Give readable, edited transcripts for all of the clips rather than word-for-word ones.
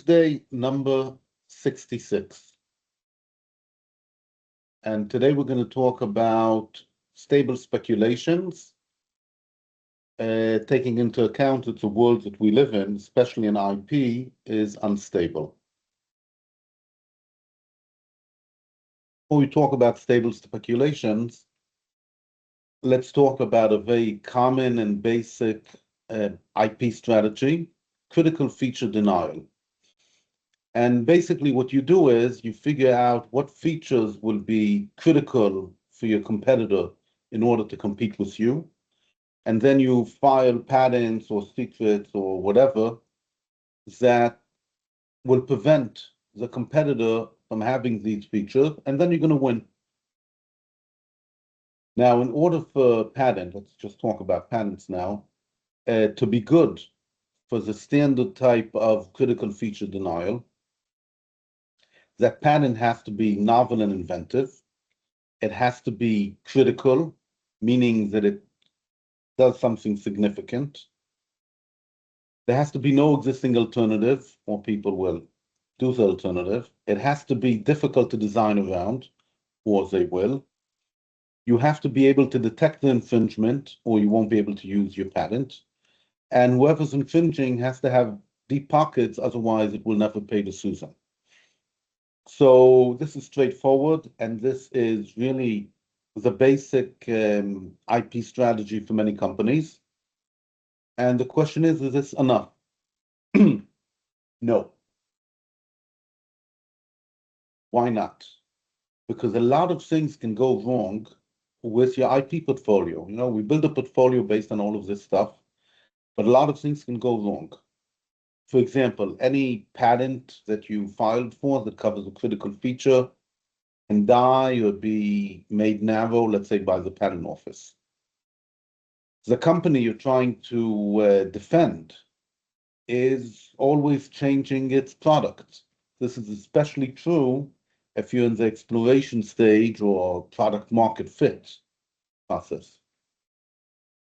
Tuesday, number 66. And today we're going to talk about stable speculations, taking into account that the world that we live in, especially in IP, is unstable. Before we talk about stable speculations, let's talk about a very common and basic IP strategy, critical feature denial. And basically what you do is you figure out what features will be critical for your competitor in order to compete with you. And then you file patents or secrets or whatever that will prevent the competitor from having these features, and then you're going to win. Now, in order for patent, let's just talk about patents now, to be good for the standard type of critical feature denial, that patent has to be novel and inventive. It has to be critical, meaning that it does something significant. There has to be no existing alternative, or people will do the alternative. It has to be difficult to design around, or they will. You have to be able to detect the infringement, or you won't be able to use your patent. And whoever's infringing has to have deep pockets, otherwise it will never pay to sue them. So this is straightforward, and this is really the basic IP strategy for many companies. And the question is this enough? No. Why not? Because a lot of things can go wrong with your IP portfolio. You know, we build a portfolio based on all of this stuff, but a lot of things can go wrong. For example, any patent that you filed for that covers a critical feature can die or be made narrow, let's say, by the patent office. The company you're trying to defend is always changing its product. This is especially true if you're in the exploration stage or product market fit process.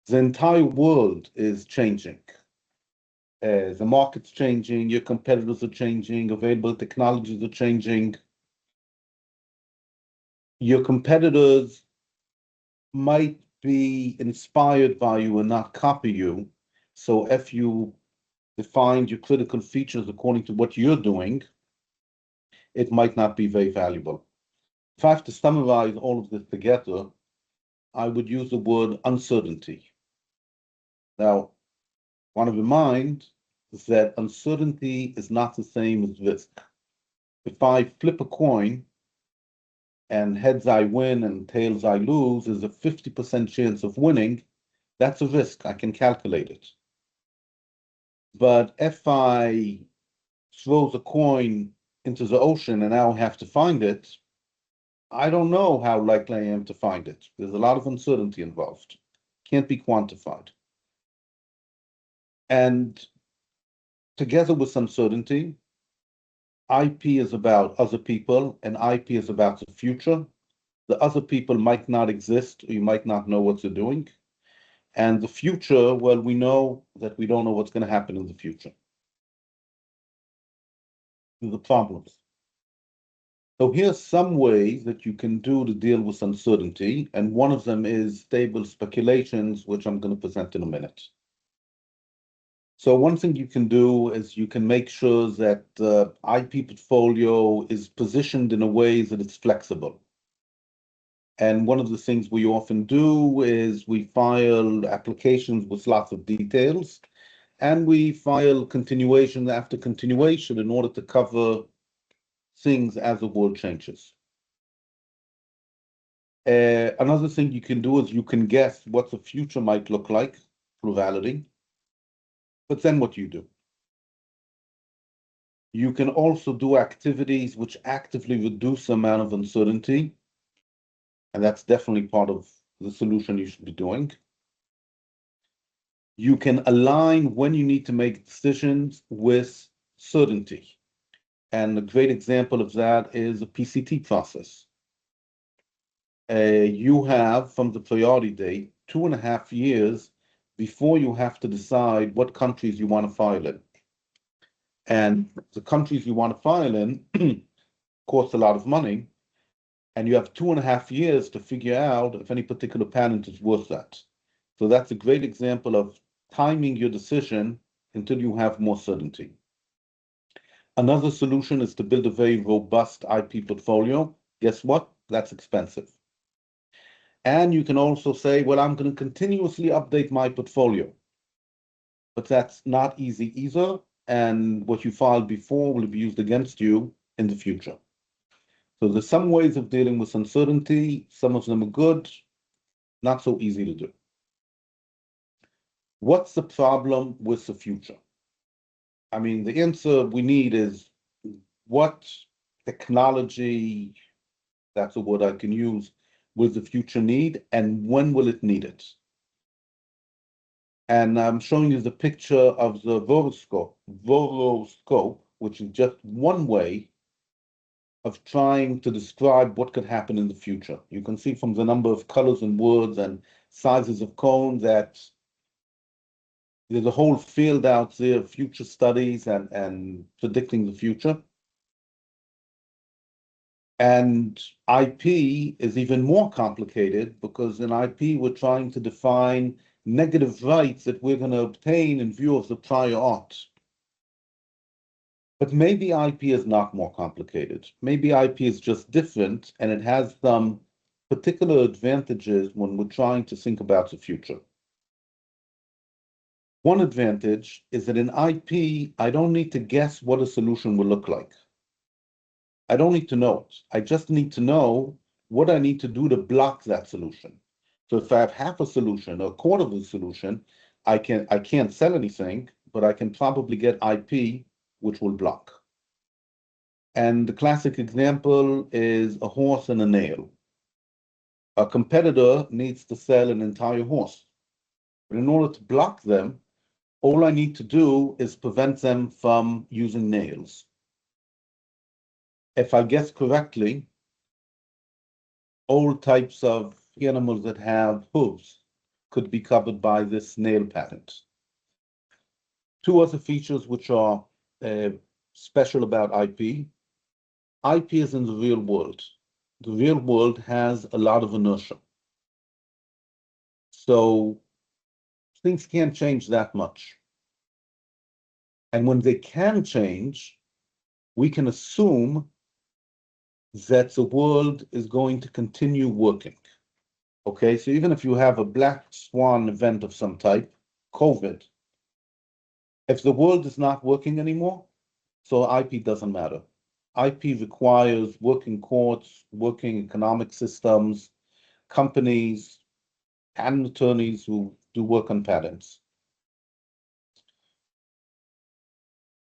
The entire world is changing. The market's changing, your competitors are changing, available technologies are changing. Your competitors might be inspired by you and not copy you. So if you define your critical features according to what you're doing, it might not be very valuable. If I have to summarize all of this together, I would use the word uncertainty. Now, I want to remind that uncertainty is not the same as risk. If I flip a coin and heads I win and tails I lose, there's a 50% chance of winning. That's a risk. I can calculate it. But if I throw the coin into the ocean and now have to find it, I don't know how likely I am to find it. There's a lot of uncertainty involved. Can't be quantified. And together with uncertainty, IP is about other people and IP is about the future. The other people might not exist, or you might not know what they're doing. And the future, well, we know that we don't know what's going to happen in the future. The problems. So here's some ways that you can do to deal with uncertainty, and one of them is stable speculations, which I'm going to present in a minute. So one thing you can do is you can make sure that the IP portfolio is positioned in a way that it's flexible. And one of the things we often do is we file applications with lots of details, and we file continuation after continuation in order to cover things as the world changes. Another thing you can do is you can guess what the future might look like, plurality. But then what do you do? You can also do activities which actively reduce the amount of uncertainty. And that's definitely part of the solution you should be doing. You can align when you need to make decisions with certainty. And a great example of that is a PCT process. You have, from the priority date, 2.5 years before you have to decide what countries you want to file in. And the countries you want to file in cost a lot of money, and you have 2.5 years to figure out if any particular patent is worth that. So that's a great example of timing your decision until you have more certainty. Another solution is to build a very robust IP portfolio. Guess what? That's expensive. And you can also say, well, I'm going to continuously update my portfolio. But that's not easy either. And what you filed before will be used against you in the future. So there's some ways of dealing with uncertainty. Some of them are good, not so easy to do. What's the problem with the future? I mean, the answer we need is what technology, that's a word I can use, will the future need, and when will it need it? And I'm showing you the picture of the voroscope, which is just one way of trying to describe what could happen in the future. You can see from the number of colors and words and sizes of cone that there's a whole field out there of future studies and predicting the future. And IP is even more complicated because in IP, we're trying to define negative rights that we're going to obtain in view of the prior art. But maybe IP is not more complicated. Maybe IP is just different and it has some particular advantages when we're trying to think about the future. One advantage is that in IP, I don't need to guess what a solution will look like. I don't need to know it. I just need to know what I need to do to block that solution. So if I have half a solution or a quarter of a solution, I can't sell anything, but I can probably get IP, which will block. And the classic example is a horse and a nail. A competitor needs to sell an entire horse. But in order to block them, all I need to do is prevent them from using nails. If I guess correctly, all types of animals that have hooves could be covered by this nail patent. Two other features which are special about IP. IP is in the real world. The real world has a lot of inertia. So things can't change that much. And when they can change, we can assume that the world is going to continue working. Okay, so even if you have a black swan event of some type, COVID, if the world is not working anymore, so IP doesn't matter. IP requires working courts, working economic systems, companies, and attorneys who do work on patents.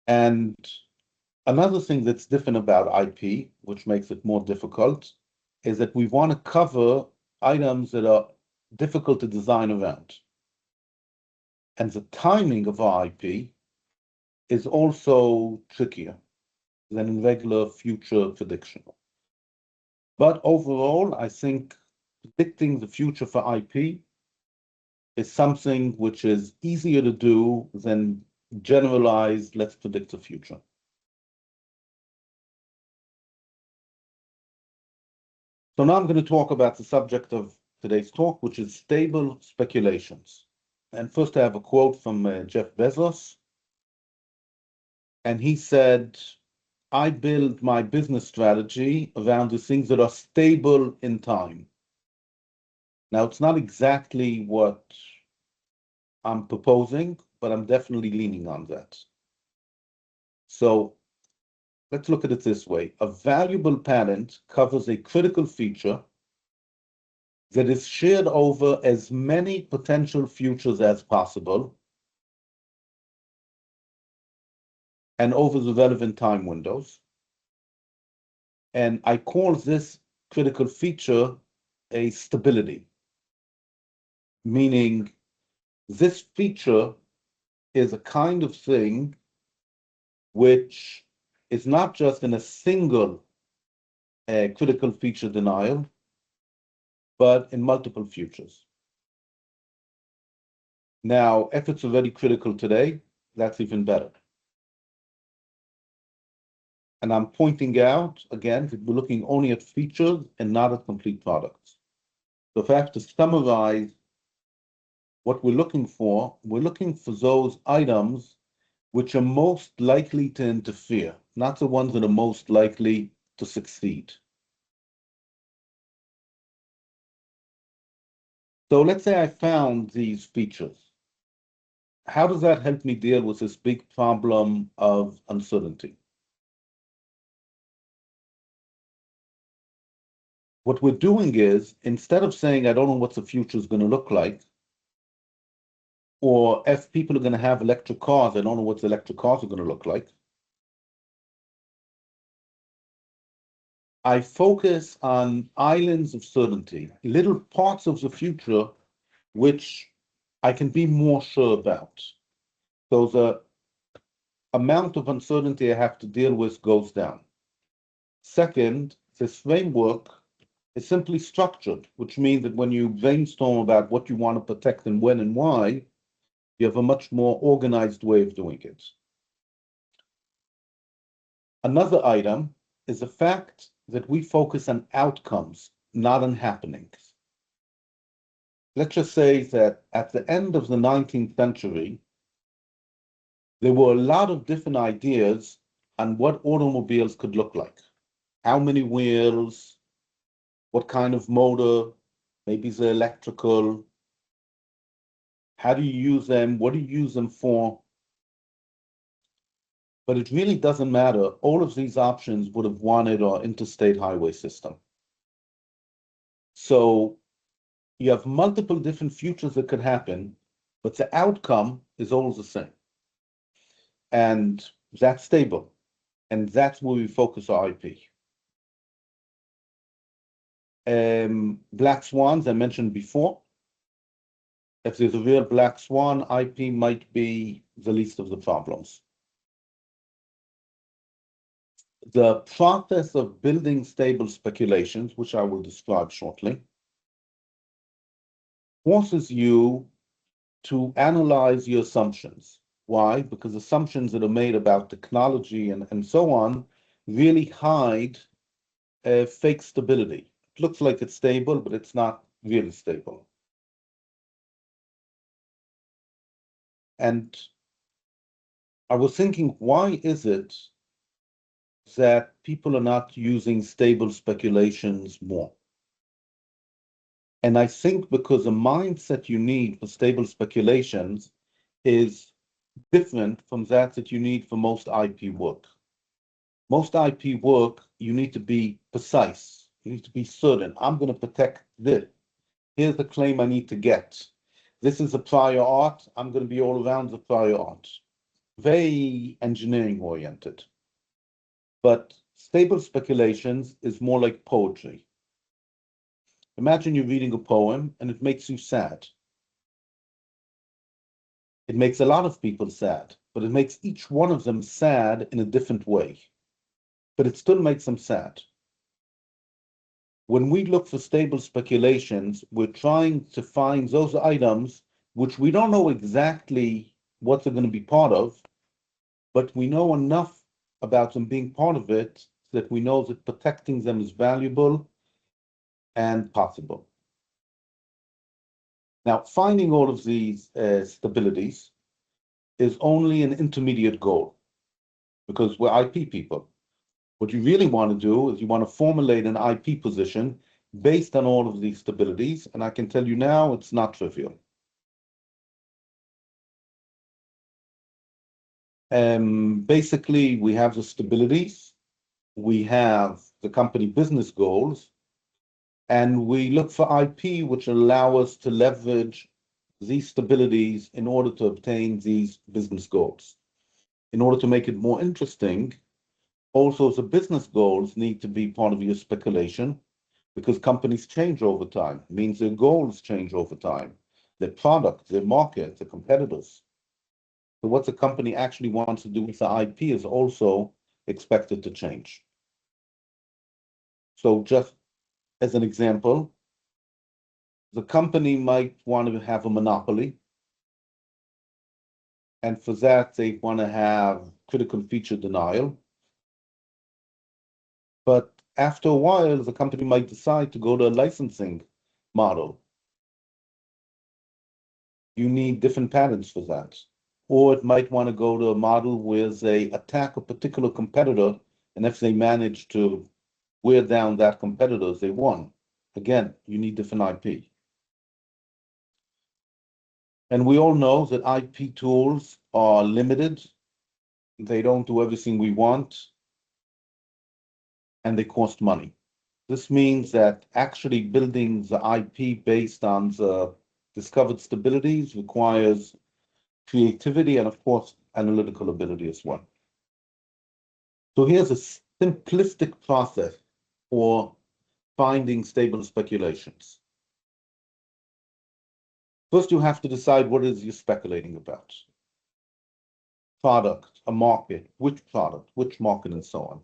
And another thing that's different about IP, which makes it more difficult, is that we want to cover items that are difficult to design around. And the timing of our IP is also trickier than in regular future prediction. But overall, I think predicting the future for IP is something which is easier to do than generalized, let's predict the future. So now I'm going to talk about the subject of today's talk, which is stable speculations. And first I have a quote from Jeff Bezos. And he said, I build my business strategy around the things that are stable in time. Now, it's not exactly what I'm proposing, but I'm definitely leaning on that. So let's look at it this way. A valuable patent covers a critical feature that is shared over as many potential futures as possible and over the relevant time windows. And I call this critical feature a stability, meaning this feature is a kind of thing which is not just in a single critical feature denial, but in multiple futures. Now, if it's already critical today, that's even better. And I'm pointing out, again, that we're looking only at features and not at complete products. So if I have to summarize what we're looking for those items which are most likely to interfere, not the ones that are most likely to succeed. So let's say I found these features. How does that help me deal with this big problem of uncertainty? What we're doing is, instead of saying, I don't know what the future is going to look like, or if people are going to have electric cars, I don't know what the electric cars are going to look like, I focus on islands of certainty, little parts of the future which I can be more sure about. So the amount of uncertainty I have to deal with goes down. Second, this framework is simply structured, which means that when you brainstorm about what you want to protect and when and why, you have a much more organized way of doing it. Another item is the fact that we focus on outcomes, not on happenings. Let's just say that at the end of the 19th century, there were a lot of different ideas on what automobiles could look like. How many wheels, what kind of motor, maybe the electrical, how do you use them, what do you use them for? But it really doesn't matter. All of these options would have wanted our interstate highway system. So you have multiple different futures that could happen, but the outcome is always the same. And that's stable. And that's where we focus our IP. Black swans, I mentioned before. If there's a real black swan, IP might be the least of the problems. The process of building stable speculations, which I will describe shortly, forces you to analyze your assumptions. Why? Because assumptions that are made about technology and so on really hide fake stability. It looks like it's stable, but it's not really stable. And I was thinking, why is it that people are not using stable speculations more? And I think because the mindset you need for stable speculations is different from that you need for most IP work. Most IP work, you need to be precise. You need to be certain. I'm going to protect this. Here's the claim I need to get. This is a prior art. I'm going to be all around the prior art. Very engineering oriented. But stable speculations is more like poetry. Imagine you're reading a poem and it makes you sad. It makes a lot of people sad, but it makes each one of them sad in a different way. But it still makes them sad. When we look for stable speculations, we're trying to find those items which we don't know exactly what they're going to be part of, but we know enough about them being part of it that we know that protecting them is valuable and possible. Now, finding all of these stabilities is only an intermediate goal because we're IP people. What you really want to do is you want to formulate an IP position based on all of these stabilities, and I can tell you now it's not trivial. Basically, we have the stabilities, we have the company business goals, and we look for IP which allow us to leverage these stabilities in order to obtain these business goals. In order to make it more interesting, also the business goals need to be part of your speculation because companies change over time. It means their goals change over time, their product, their market, their competitors. So what the company actually wants to do with the IP is also expected to change. So just as an example, the company might want to have a monopoly. And for that, they want to have critical feature denial. But after a while, the company might decide to go to a licensing model. You need different patents for that. Or it might want to go to a model where they attack a particular competitor, and if they manage to wear down that competitor, they won. Again, you need different IP. And we all know that IP tools are limited. They don't do everything we want, and they cost money. This means that actually building the IP based on the discovered stabilities requires creativity and, of course, analytical ability as well. So here's a simplistic process for finding stable speculations. First, you have to decide what it is you're speculating about. Product, a market, which product, which market, and so on.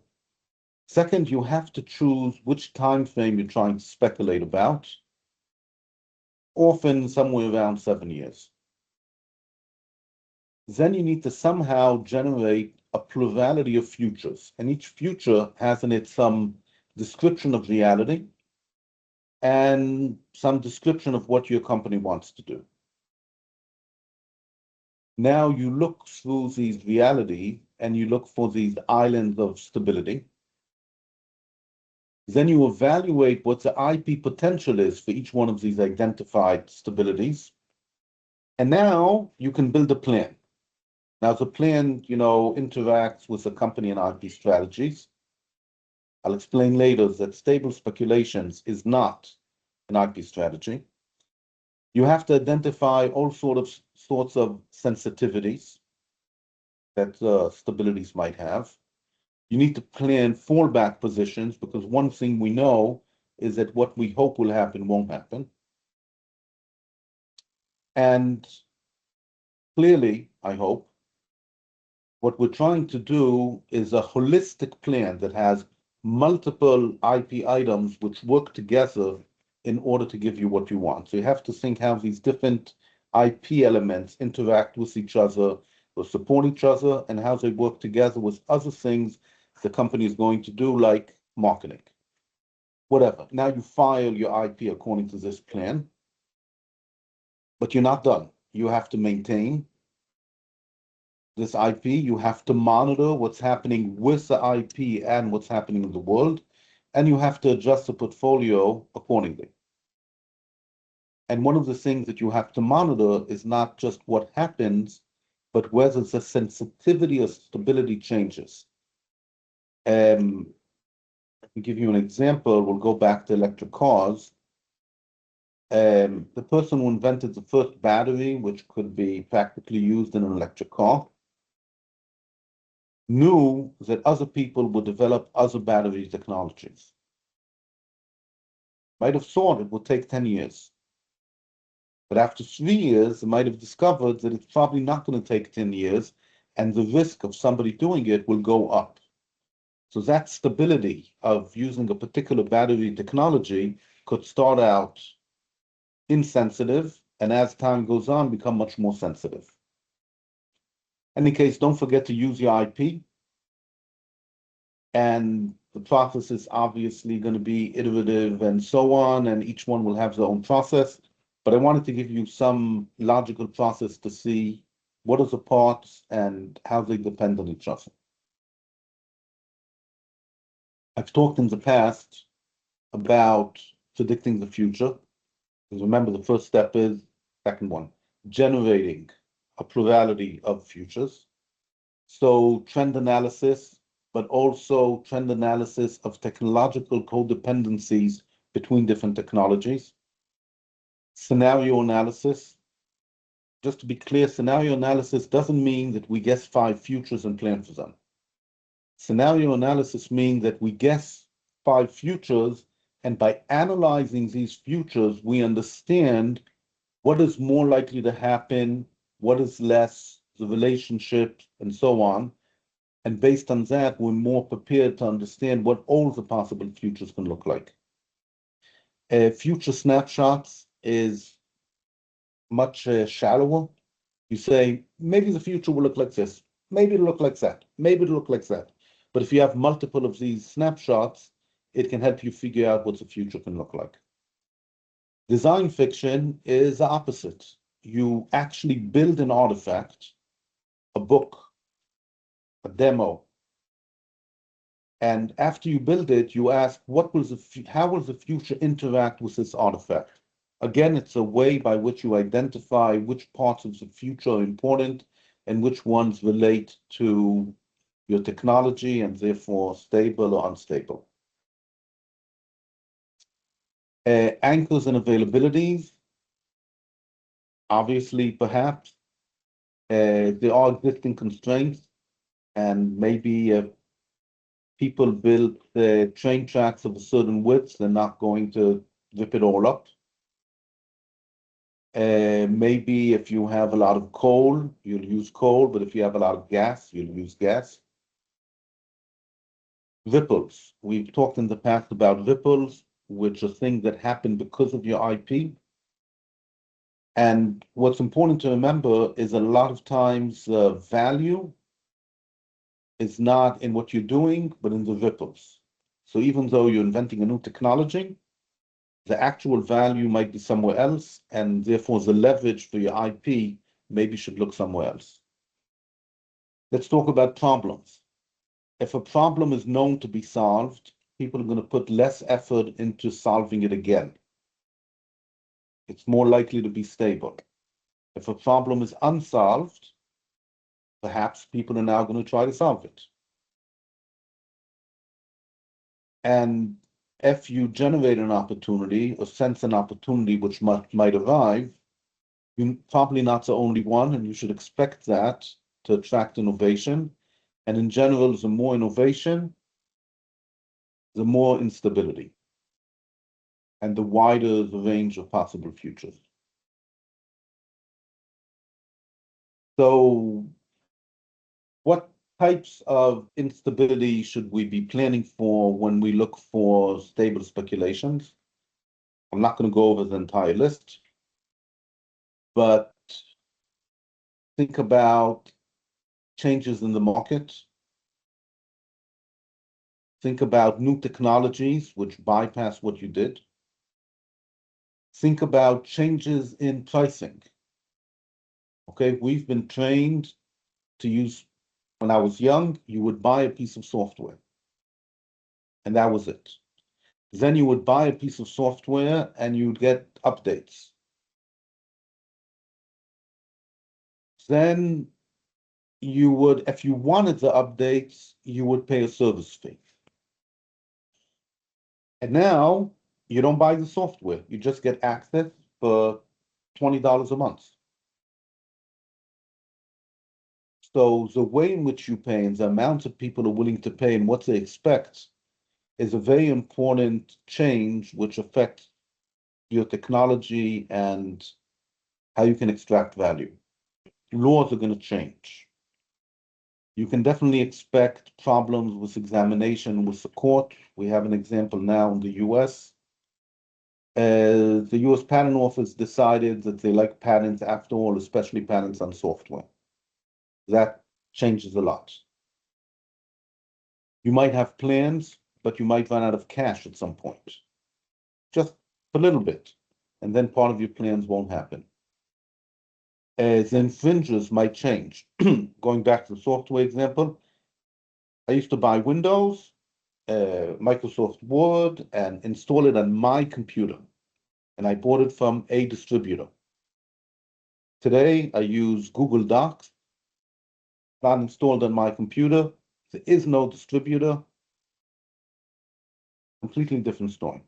Second, you have to choose which time frame you're trying to speculate about, often somewhere around 7 years. Then you need to somehow generate a plurality of futures, and each future has in it some description of reality and some description of what your company wants to do. Now you look through these reality and you look for these islands of stability. Then you evaluate what the IP potential is for each one of these identified stabilities. And now you can build a plan. Now the plan, interacts with the company and IP strategies. I'll explain later that stable speculations is not an IP strategy. You have to identify all sorts of sensitivities that stabilities might have. You need to plan fallback positions because one thing we know is that what we hope will happen won't happen. And clearly, I hope, what we're trying to do is a holistic plan that has multiple IP items which work together in order to give you what you want. So you have to think how these different IP elements interact with each other or support each other and how they work together with other things the company is going to do, like marketing. Whatever. Now you file your IP according to this plan, but you're not done. You have to maintain this IP. You have to monitor what's happening with the IP and what's happening in the world, and you have to adjust the portfolio accordingly. And one of the things that you have to monitor is not just what happens, but whether the sensitivity or stability changes. To give you an example, we'll go back to electric cars. The person who invented the first battery, which could be practically used in an electric car, knew that other people would develop other battery technologies. Might have thought it would take 10 years. But after 3 years, they might have discovered that it's probably not going to take 10 years, and the risk of somebody doing it will go up. So that stability of using a particular battery technology could start out insensitive, and as time goes on, become much more sensitive. In any case, don't forget to use your IP. And the process is obviously going to be iterative and so on, and each one will have their own process. But I wanted to give you some logical process to see what are the parts and how they depend on each other. I've talked in the past about predicting the future. Because remember, the first step is, second one, generating a plurality of futures. So trend analysis, but also trend analysis of technological codependencies between different technologies. Scenario analysis. Just to be clear, scenario analysis doesn't mean that we guess 5 futures and plan for them. Scenario analysis means that we guess 5 futures, and by analyzing these futures, we understand what is more likely to happen, what is less, the relationship, and so on. And based on that, we're more prepared to understand what all the possible futures can look like. Future snapshots is much shallower. You say, maybe the future will look like this, maybe it'll look like that, maybe it'll look like that. But if you have multiple of these snapshots, it can help you figure out what the future can look like. Design fiction is the opposite. You actually build an artifact, a book, a demo, and after you build it, you ask, how will the future interact with this artifact? Again, it's a way by which you identify which parts of the future are important and which ones relate to your technology and therefore stable or unstable. Anchors and availabilities, obviously, perhaps, there are existing constraints, and maybe people build train tracks of a certain width, they're not going to rip it all up. Maybe if you have a lot of coal, you'll use coal, but if you have a lot of gas, you'll use gas. Ripples. We've talked in the past about ripples, which are things that happen because of your IP. And what's important to remember is a lot of times value is not in what you're doing, but in the ripples. So even though you're inventing a new technology, the actual value might be somewhere else, and therefore the leverage for your IP maybe should look somewhere else. Let's talk about problems. If a problem is known to be solved, people are going to put less effort into solving it again. It's more likely to be stable. If a problem is unsolved, perhaps people are now going to try to solve it. And if you generate an opportunity or sense an opportunity which might arrive, you're probably not the only one, and you should expect that to attract innovation. And in general, the more innovation, the more instability, and the wider the range of possible futures. So what types of instability should we be planning for when we look for stable speculations? I'm not going to go over the entire list, but think about changes in the market. Think about new technologies which bypass what you did. Think about changes in pricing. Okay, we've been trained to use, when I was young, you would buy a piece of software, and that was it. Then you would buy a piece of software and you'd get updates. Then you would, if you wanted the updates, you would pay a service fee. And now you don't buy the software, you just get access for $20 a month. So the way in which you pay and the amount of people are willing to pay and what they expect is a very important change which affects your technology and how you can extract value. Laws are going to change. You can definitely expect problems with examination with the court. We have an example now in the US. The US Patent Office decided that they like patents after all, especially patents on software. That changes a lot. You might have plans, but you might run out of cash at some point. Just a little bit. And then part of your plans won't happen. The infringers might change. Going back to the software example, I used to buy Windows, Microsoft Word, and install it on my computer. And I bought it from a distributor. Today, I use Google Docs, not installed on my computer. There is no distributor. Completely different story.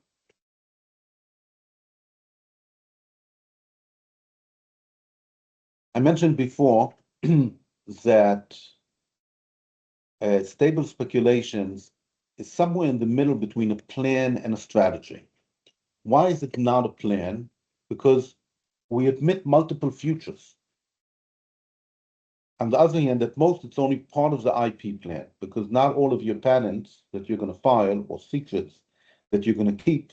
I mentioned before that stable speculations is somewhere in the middle between a plan and a strategy. Why is it not a plan? Because we admit multiple futures. On the other hand, at most, it's only part of the IP plan, because not all of your patents that you're going to file or secrets that you're going to keep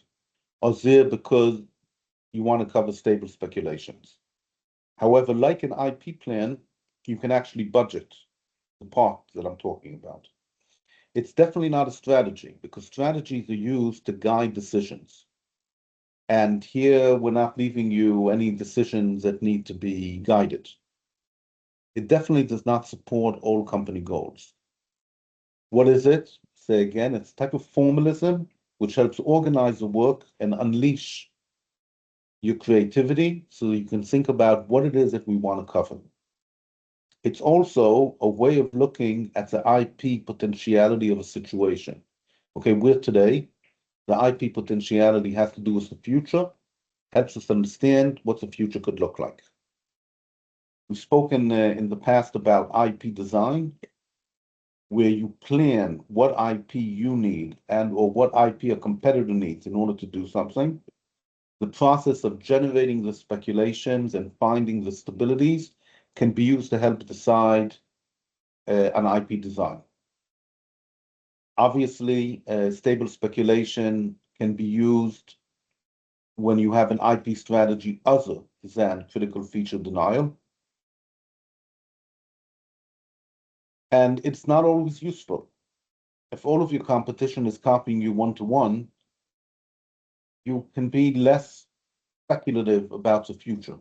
are there because you want to cover stable speculations. However, like an IP plan, you can actually budget the part that I'm talking about. It's definitely not a strategy because strategies are used to guide decisions. And here we're not leaving you any decisions that need to be guided. It definitely does not support all company goals. What is it? Say again, it's a type of formalism which helps organize the work and unleash your creativity so you can think about what it is that we want to cover. It's also a way of looking at the IP potentiality of a situation. Okay, we're today, the IP potentiality has to do with the future, helps us understand what the future could look like. We've spoken in the past about IP design, where you plan what IP you need and or what IP a competitor needs in order to do something. The process of generating the speculations and finding the stabilities can be used to help decide an IP design. Obviously, stable speculation can be used when you have an IP strategy other than critical feature denial. And it's not always useful. If all of your competition is copying you one-to-one, you can be less speculative about the future.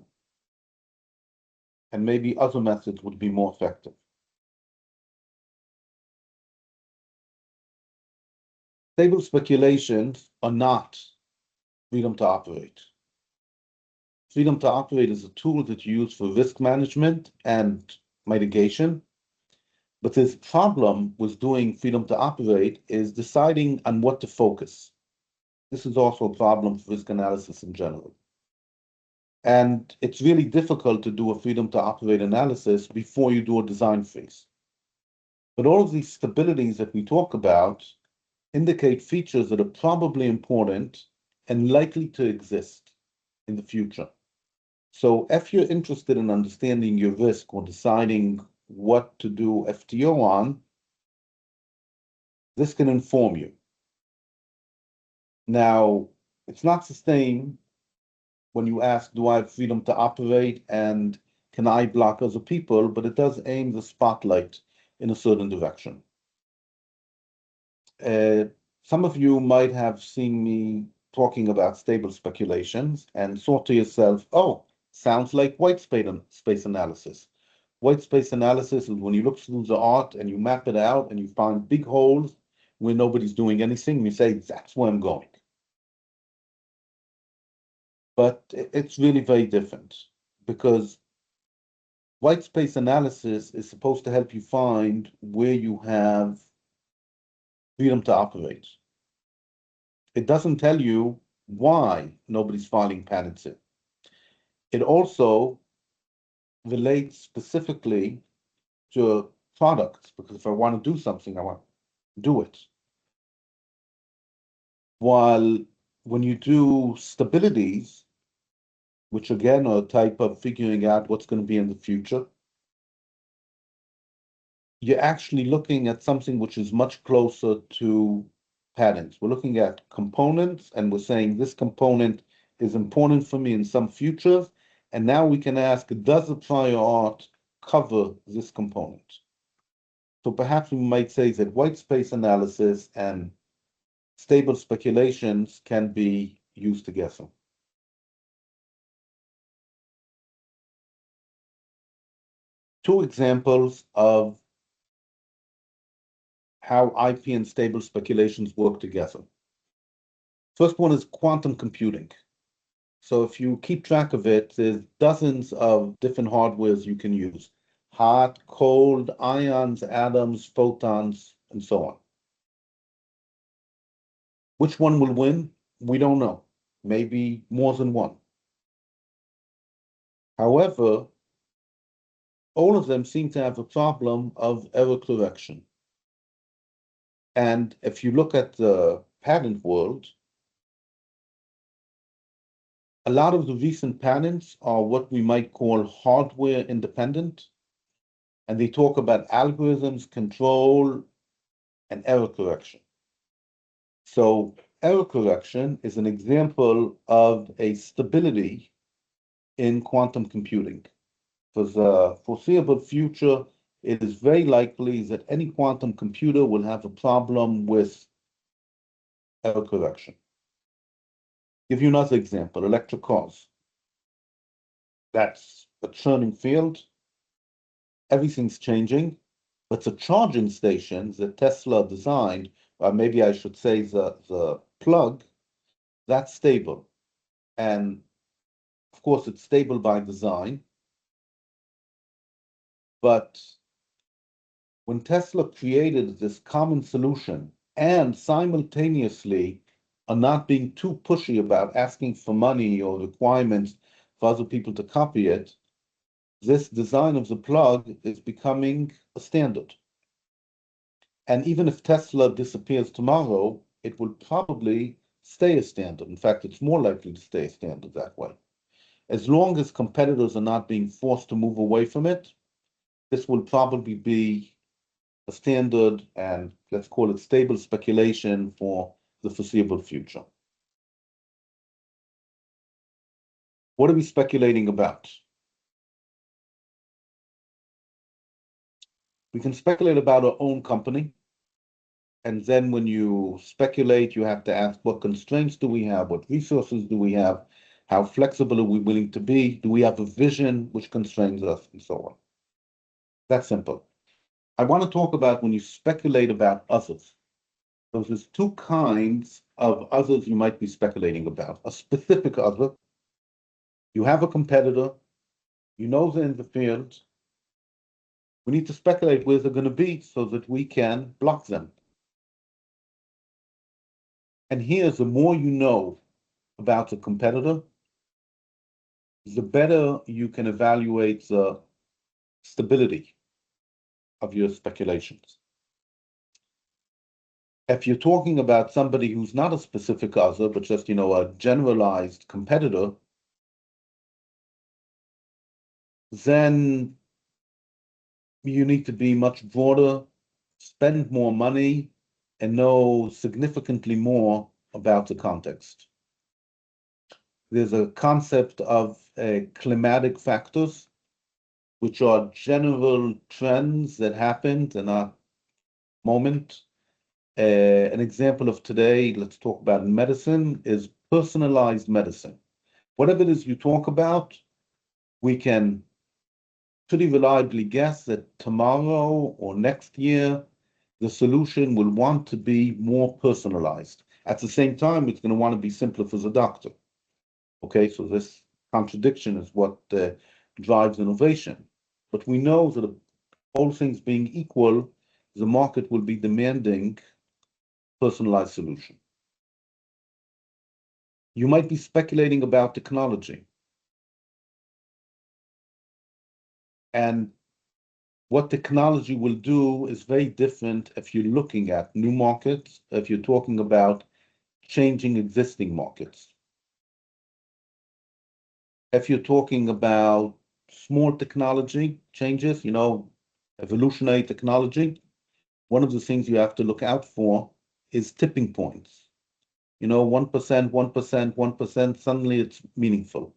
And maybe other methods would be more effective. Stable speculations are not freedom to operate. Freedom to operate is a tool that you use for risk management and mitigation. But this problem with doing freedom to operate is deciding on what to focus. This is also a problem for risk analysis in general. And it's really difficult to do a freedom to operate analysis before you do a design phase. But all of these stabilities that we talk about indicate features that are probably important and likely to exist in the future. So if you're interested in understanding your risk or deciding what to do FTO on, this can inform you. Now, it's not the same when you ask, do I have freedom to operate and can I block other people? But it does aim the spotlight in a certain direction. Some of you might have seen me talking about stable speculations and thought to yourself, oh, sounds like white space analysis. White space analysis is when you look through the art and you map it out and you find big holes where nobody's doing anything, and you say, that's where I'm going. But it's really very different because white space analysis is supposed to help you find where you have freedom to operate. It doesn't tell you why nobody's filing patents in. It also relates specifically to products, because if I want to do something, I want to do it. While when you do stabilities, which again are a type of figuring out what's going to be in the future, you're actually looking at something which is much closer to patterns. We're looking at components and we're saying this component is important for me in some futures. And now we can ask, does the prior art cover this component? So perhaps we might say that white space analysis and stable speculations can be used together. Two examples of how IP and stable speculations work together. First one is quantum computing. So if you keep track of it, there's dozens of different hardwares you can use. Hot, cold, ions, atoms, photons, and so on. Which one will win? We don't know. Maybe more than one. However, all of them seem to have a problem of error correction. And if you look at the patent world, a lot of the recent patents are what we might call hardware independent, and they talk about algorithms, control, and error correction. So error correction is an example of a stability in quantum computing. For the foreseeable future, it is very likely that any quantum computer will have a problem with error correction. Give you another example, electric cars. That's a churning field. Everything's changing, but the charging stations that Tesla designed, or maybe I should say the plug, that's stable. And of course, it's stable by design. But when Tesla created this common solution and simultaneously are not being too pushy about asking for money or requirements for other people to copy it, this design of the plug is becoming a standard. And even if Tesla disappears tomorrow, it will probably stay a standard. In fact, it's more likely to stay a standard that way. As long as competitors are not being forced to move away from it, this will probably be a standard and let's call it stable speculation for the foreseeable future. What are we speculating about? We can speculate about our own company. And then when you speculate, you have to ask what constraints do we have? What resources do we have? How flexible are we willing to be? Do we have a vision which constrains us and so on? That's simple. I want to talk about when you speculate about others. So there's two kinds of others you might be speculating about. A specific other, you have a competitor, you know they're in the field. We need to speculate where they're going to be so that we can block them. And here, the more you know about the competitor, the better you can evaluate the stability of your speculations. If you're talking about somebody who's not a specific other, but just, a generalized competitor, then you need to be much broader, spend more money, and know significantly more about the context. There's a concept of climatic factors, which are general trends that happened in a moment. An example of today, let's talk about medicine, is personalized medicine. Whatever it is you talk about, we can pretty reliably guess that tomorrow or next year, the solution will want to be more personalized. At the same time, it's going to want to be simpler for the doctor. Okay, so this contradiction is what drives innovation. But we know that all things being equal, the market will be demanding personalized solution. You might be speculating about technology. And what technology will do is very different if you're looking at new markets, if you're talking about changing existing markets. If you're talking about small technology changes, evolutionary technology, one of the things you have to look out for is tipping points. 1%, 1%, 1%, suddenly it's meaningful.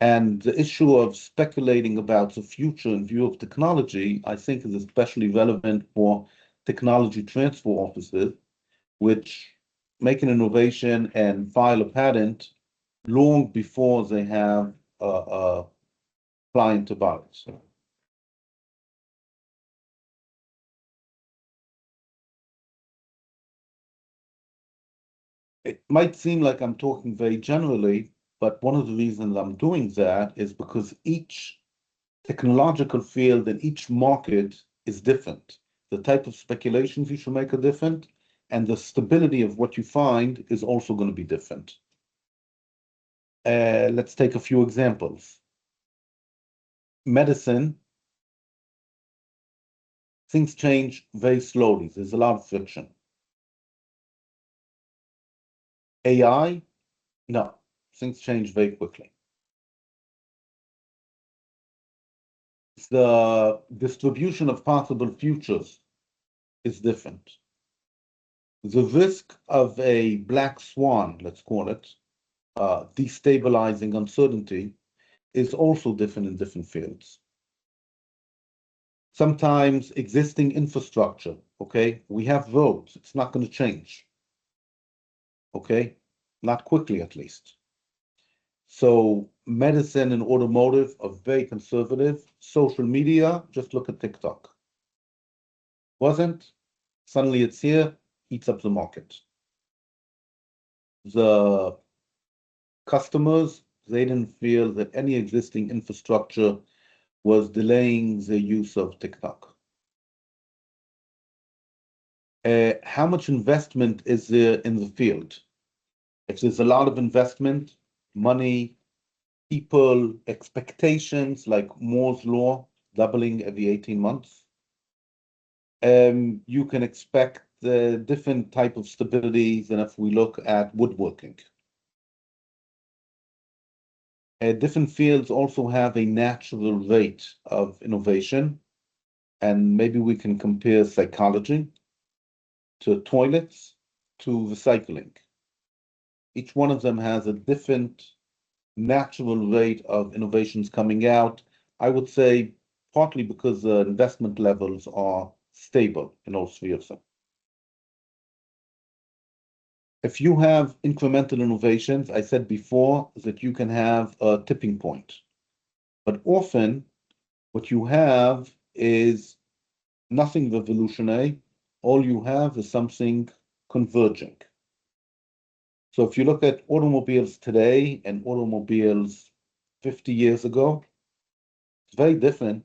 And the issue of speculating about the future in view of technology, I think, is especially relevant for technology transfer offices, which make an innovation and file a patent long before they have a client to buy it. So it might seem like I'm talking very generally, but one of the reasons I'm doing that is because each technological field in each market is different. The type of speculations you should make are different, and the stability of what you find is also going to be different. Let's take a few examples. Medicine, things change very slowly. There's a lot of friction. AI, no, things change very quickly. The distribution of possible futures is different. The risk of a black swan, let's call it, destabilizing uncertainty, is also different in different fields. Sometimes existing infrastructure, okay? We have roads, it's not going to change, okay? Not quickly, at least. So medicine and automotive are very conservative. Social media, just look at TikTok. Wasn't, suddenly it's here, eats up the market. The customers, they didn't feel that any existing infrastructure was delaying the use of TikTok. How much investment is there in the field? If there's a lot of investment, money, people, expectations, like Moore's law, doubling every 18 months, you can expect different type of stability than if we look at woodworking. Different fields also have a natural rate of innovation, and maybe we can compare psychology to toilets to recycling. Each one of them has a different natural rate of innovations coming out. I would say partly because the investment levels are stable in all three of them. If you have incremental innovations, I said before that you can have a tipping point, but often what you have is nothing revolutionary. All you have is something converging. So if you look at automobiles today and automobiles 50 years ago, it's very different.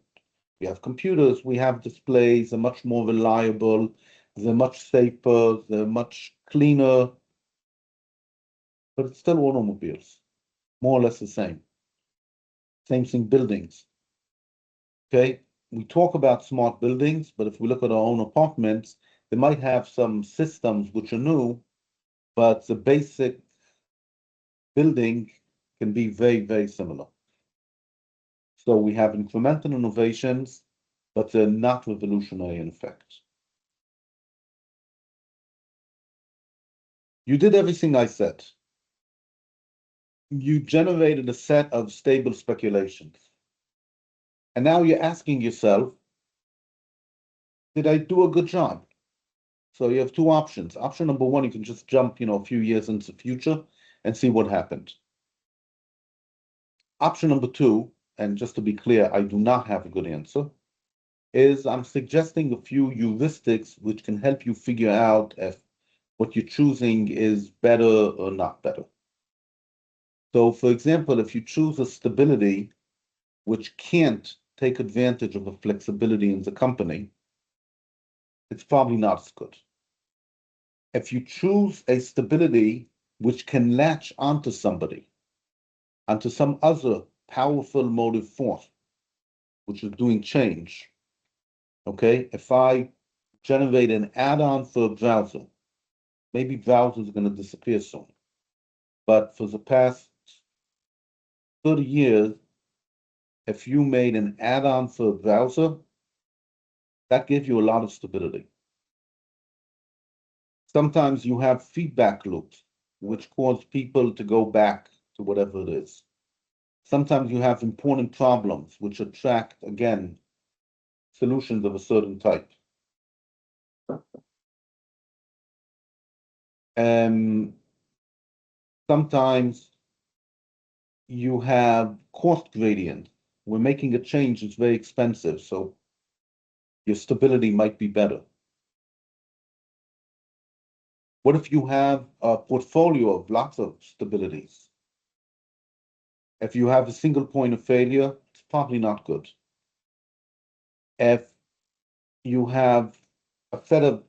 We have computers, we have displays, they're much more reliable, they're much safer, they're much cleaner, but it's still automobiles, more or less the same. Same thing, buildings. Okay, we talk about smart buildings, but if we look at our own apartments, they might have some systems which are new, but the basic building can be very, very similar. So we have incremental innovations, but they're not revolutionary in effect. You did everything I said. You generated a set of stable speculations. And now you're asking yourself, did I do a good job? So you have two options. Option number one, you can just jump, a few years into the future and see what happened. Option number two, and just to be clear, I do not have a good answer, is I'm suggesting a few heuristics which can help you figure out if what you're choosing is better or not better. So for example, if you choose a stability which can't take advantage of the flexibility in the company, it's probably not as good. If you choose a stability which can latch onto somebody, onto some other powerful motive force, which is doing change, okay? If I generate an add-on for a browser, maybe browsers are going to disappear soon. But for the past 30 years, if you made an add-on for a browser, that gives you a lot of stability. Sometimes you have feedback loops, which cause people to go back to whatever it is. Sometimes you have important problems, which attract, again, solutions of a certain type. Sometimes you have cost gradient. We're making a change, it's very expensive, so your stability might be better. What if you have a portfolio of lots of stabilities? If you have a single point of failure, it's probably not good. If you have a set of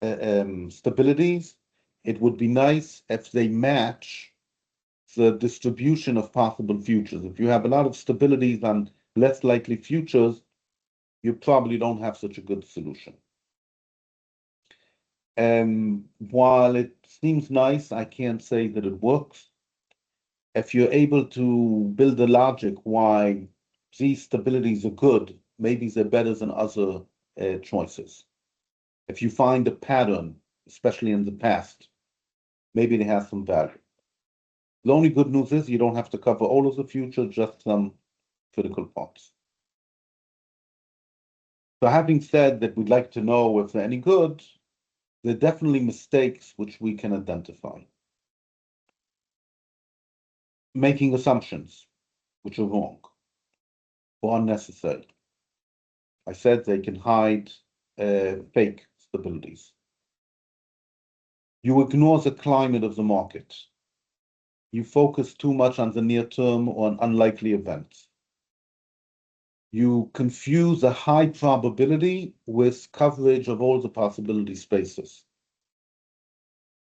stabilities, it would be nice if they match the distribution of possible futures. If you have a lot of stabilities on less likely futures, you probably don't have such a good solution. While it seems nice, I can't say that it works. If you're able to build the logic why these stabilities are good, maybe they're better than other choices. If you find a pattern, especially in the past, maybe it has some value. The only good news is you don't have to cover all of the future, just some critical parts. So having said that, we'd like to know if they're any good, there are definitely mistakes which we can identify. Making assumptions which are wrong or unnecessary. I said they can hide fake stabilities. You ignore the climate of the market. You focus too much on the near term or on unlikely events. You confuse a high probability with coverage of all the possibility spaces.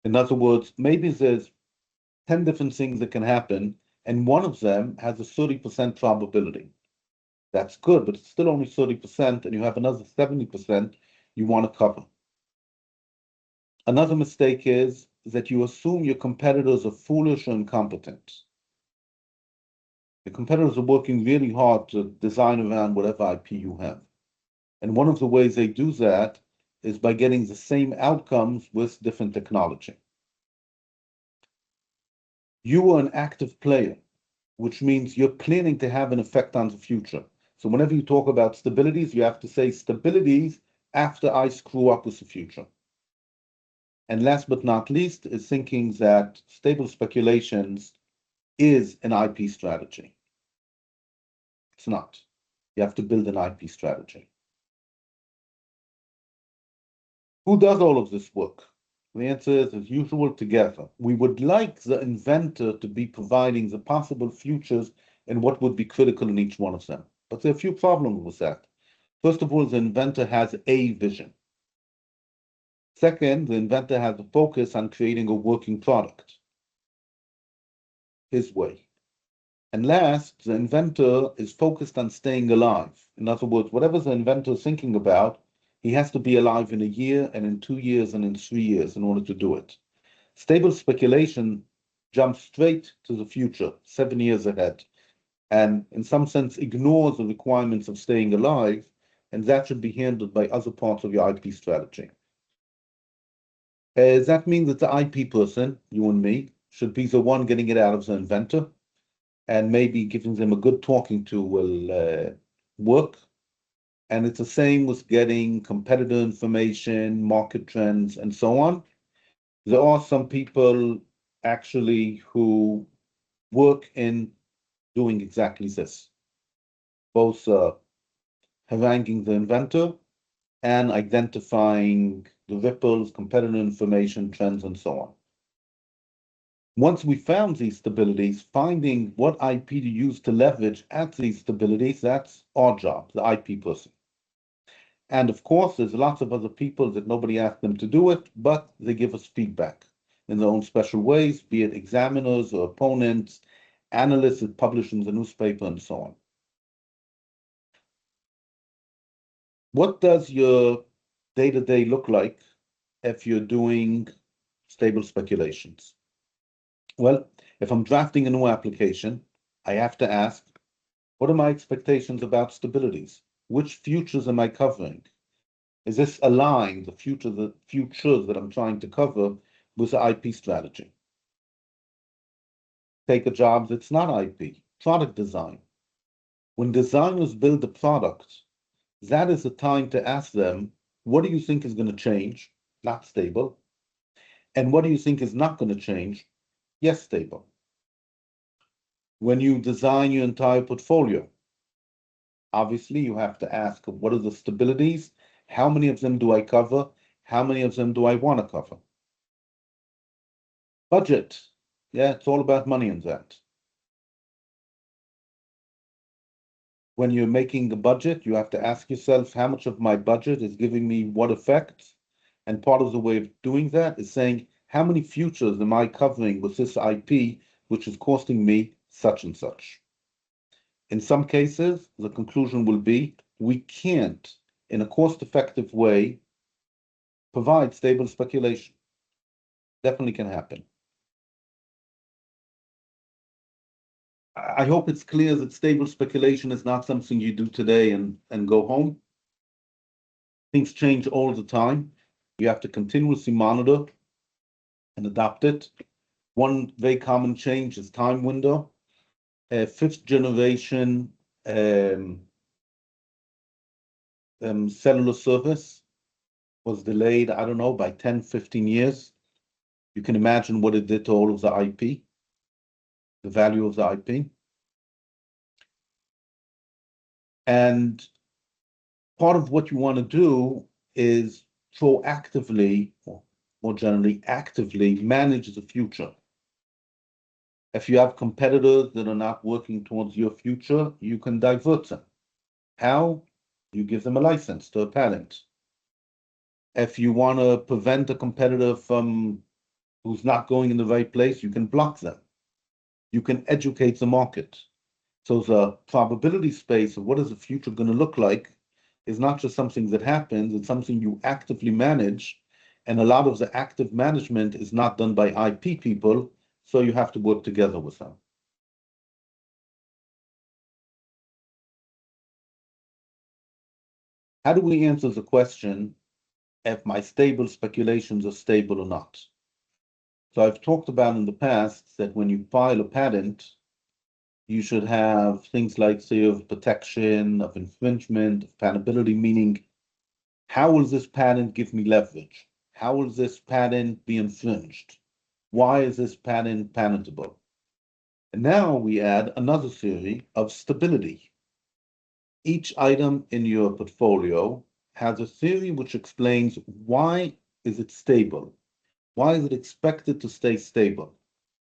In other words, maybe there's 10 different things that can happen, and one of them has a 30% probability. That's good, but it's still only 30%, and you have another 70% you want to cover. Another mistake is that you assume your competitors are foolish or incompetent. The competitors are working really hard to design around whatever IP you have. And one of the ways they do that is by getting the same outcomes with different technology. You are an active player, which means you're planning to have an effect on the future. So whenever you talk about stabilities, you have to say stabilities after I screw up with the future. And last but not least is thinking that stable speculations is an IP strategy. It's not. You have to build an IP strategy. Who does all of this work? The answer is, as usual, together. We would like the inventor to be providing the possible futures and what would be critical in each one of them. But there are a few problems with that. First of all, the inventor has a vision. Second, the inventor has a focus on creating a working product, his way. And last, the inventor is focused on staying alive. In other words, whatever the inventor is thinking about, he has to be alive in a year and in 2 years and in 3 years in order to do it. Stable speculation jumps straight to the future, 7 years ahead, and in some sense ignores the requirements of staying alive, and that should be handled by other parts of your IP strategy. That means that the IP person, you and me, should be the one getting it out of the inventor, and maybe giving them a good talking to will work. And it's the same with getting competitor information, market trends, and so on. There are some people actually who work in doing exactly this, both haranguing the inventor and identifying the ripples, competitor information, trends, and so on. Once we found these stabilities, finding what IP to use to leverage at these stabilities, that's our job, the IP person. And of course, there's lots of other people that nobody asked them to do it, but they give us feedback in their own special ways, be it examiners or opponents, analysts that publish in the newspaper, and so on. What does your day-to-day look like if you're doing stable speculations? Well, if I'm drafting a new application, I have to ask, what are my expectations about stabilities? Which futures am I covering? Is this aligned, the futures that I'm trying to cover, with the IP strategy? Take a job that's not IP, product design. When designers build a product, that is the time to ask them, what do you think is going to change? Not stable. And what do you think is not going to change? Yes, stable. When you design your entire portfolio, obviously you have to ask, what are the stabilities? How many of them do I cover? How many of them do I want to cover? Budget. Yeah, it's all about money in that. When you're making a budget, you have to ask yourself how much of my budget is giving me what effect. And part of the way of doing that is saying, how many futures am I covering with this IP, which is costing me such and such? In some cases, the conclusion will be, we can't, in a cost-effective way, provide stable speculation. Definitely can happen. I hope it's clear that stable speculation is not something you do today and go home. Things change all the time. You have to continuously monitor and adapt it. One very common change is time window. Fifth generation cellular service was delayed, I don't know, by 10, 15 years. You can imagine what it did to all of the IP, the value of the IP. And part of what you want to do is proactively, or more generally, actively manage the future. If you have competitors that are not working towards your future, you can divert them. How? You give them a license to a patent. If you want to prevent a competitor from who's not going in the right place, you can block them. You can educate the market. So the probability space of what is the future going to look like is not just something that happens, it's something you actively manage. And a lot of the active management is not done by IP people, so you have to work together with them. How do we answer the question if my stable speculations are stable or not? So I've talked about in the past that when you file a patent, you should have things like theory of protection, of infringement, of patentability, meaning how will this patent give me leverage? How will this patent be infringed? Why is this patent patentable? And now we add another theory of stability. Each item in your portfolio has a theory which explains why is it stable? Why is it expected to stay stable?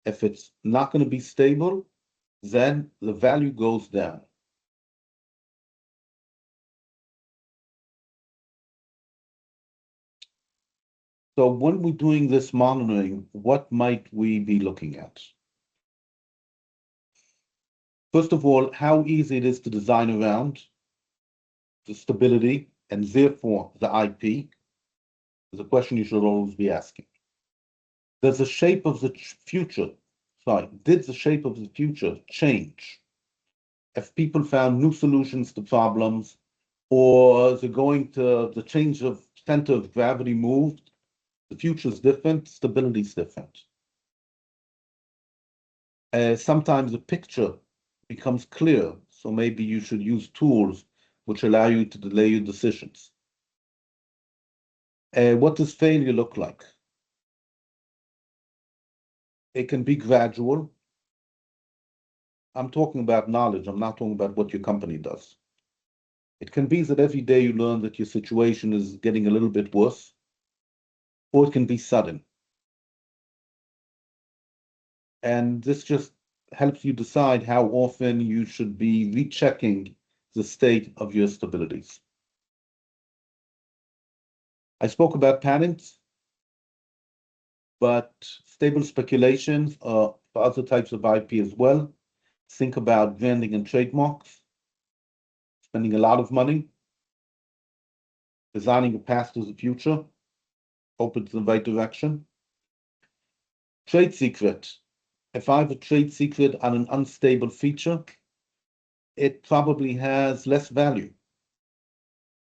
If it's not going to be stable, then the value goes down. So when we're doing this monitoring, what might we be looking at? First of all, how easy it is to design around the stability and therefore the IP is a question you should always be asking. Does the shape of the future, did the shape of the future change? If people found new solutions to problems, or the change of center of gravity moved, the future is different, stability is different. Sometimes the picture becomes clear, so maybe you should use tools which allow you to delay your decisions. What does failure look like? It can be gradual. I'm talking about knowledge. I'm not talking about what your company does. It can be that every day you learn that your situation is getting a little bit worse, or it can be sudden. And this just helps you decide how often you should be rechecking the state of your stabilities. I spoke about patents, but stable speculations are for other types of IP as well. Think about branding and trademarks, spending a lot of money, designing a path to the future, hope it's in the right direction. Trade secret. If I have a trade secret on an unstable feature, it probably has less value.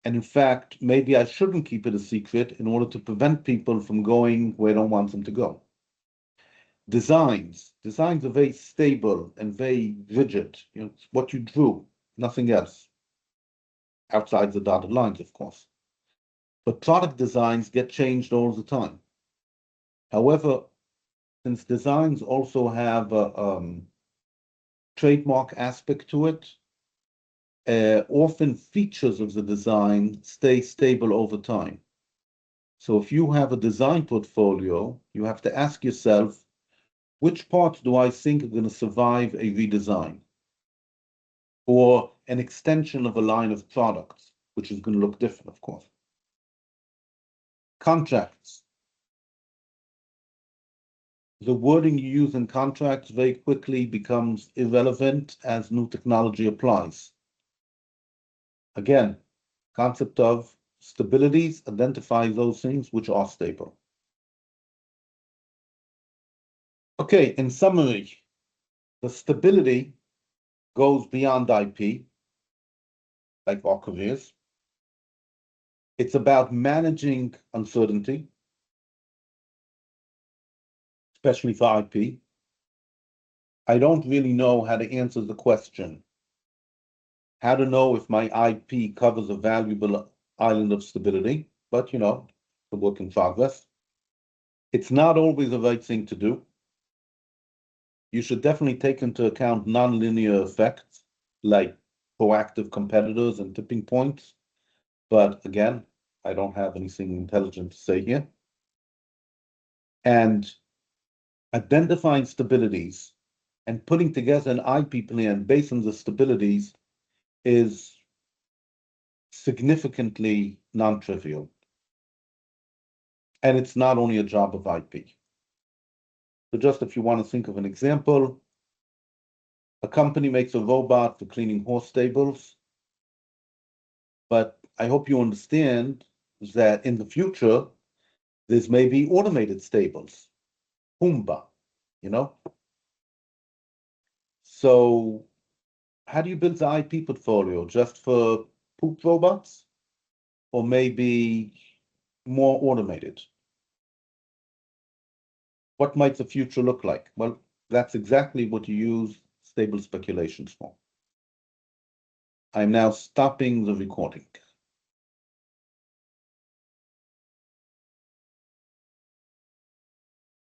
And in fact, maybe I shouldn't keep it a secret in order to prevent people from going where I don't want them to go. Designs. Designs are very stable and very rigid. It's what you drew, nothing else. Outside the dotted lines, of course. But product designs get changed all the time. However, since designs also have a trademark aspect to it, often features of the design stay stable over time. So if you have a design portfolio, you have to ask yourself, which parts do I think are going to survive a redesign? Or an extension of a line of products, which is going to look different, of course. Contracts. The wording you use in contracts very quickly becomes irrelevant as new technology applies. Again, concept of stabilities, identify those things which are stable. Okay, in summary, the stability goes beyond IP, like our careers. It's about managing uncertainty, especially for IP. I don't really know how to answer the question, how to know if my IP covers a valuable island of stability, but the work in progress. It's not always the right thing to do. You should definitely take into account nonlinear effects like proactive competitors and tipping points. But again, I don't have anything intelligent to say here. And identifying stabilities and putting together an IP plan based on the stabilities is significantly non-trivial. And it's not only a job of IP. So just if you want to think of an example, a company makes a robot for cleaning horse stables, but I hope you understand that in the future, there's maybe automated stables, Hoomba, you know? So how do you build the IP portfolio? Just for poop robots? Or maybe more automated? What might the future look like? Well, that's exactly what you use stable speculations for. I'm now stopping the recording.